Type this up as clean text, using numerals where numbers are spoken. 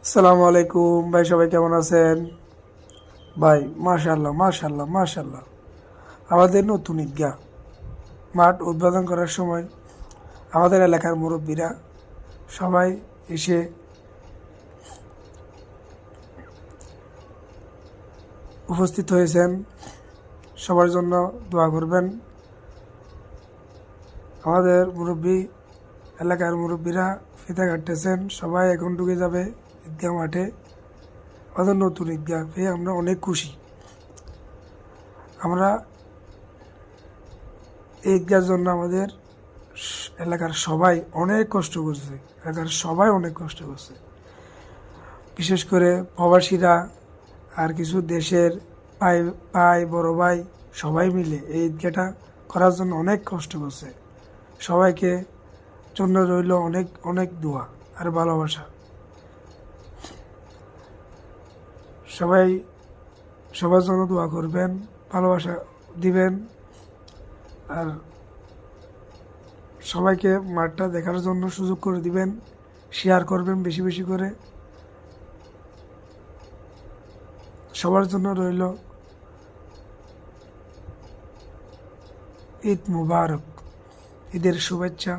আসসালামু আলাইকুম ভাই, সবাই কেমন আছেন? ভাই মাশাল্লাহ মাশাল্লাহ মাশাল্লাহ, আমাদের নতুন ঈদগাহ মাঠ উদ্বোধন করার সময় আমাদের এলাকার মুরব্বীরা সবাই এসে উপস্থিত হয়েছেন। সবার জন্য দোয়া করবেন। আমাদের এলাকার মুরব্বীরা ফিতা কাটতেছেন। সবাই এখন ঢুকে যাবে ঈদগাহ মাঠে। আমাদের নতুন ঈদগাহ পেয়ে আমরা অনেক খুশি। আমরা এই ঈদগাহর জন্য আমাদের এলাকার সবাই অনেক কষ্ট করছে। এলাকার সবাই অনেক কষ্ট করছে, বিশেষ করে প্রবাসীরা আর কিছু দেশের ভাই ভাই বড় ভাই সবাই মিলে এই ঈদগাহটা করার জন্য অনেক কষ্ট করছে। সবাইকে জন্য রইল অনেক অনেক দোয়া আর ভালোবাসা। সবাই সবার জন্য দোয়া করবেন, ভালোবাসা দিবেন, আর সবাইকে মাঠটা দেখার জন্য সুযোগ করে দিবেন। শেয়ার করবেন বেশি বেশি করে। সবার জন্য রইল ঈদ মুবারক, ঈদের শুভেচ্ছা।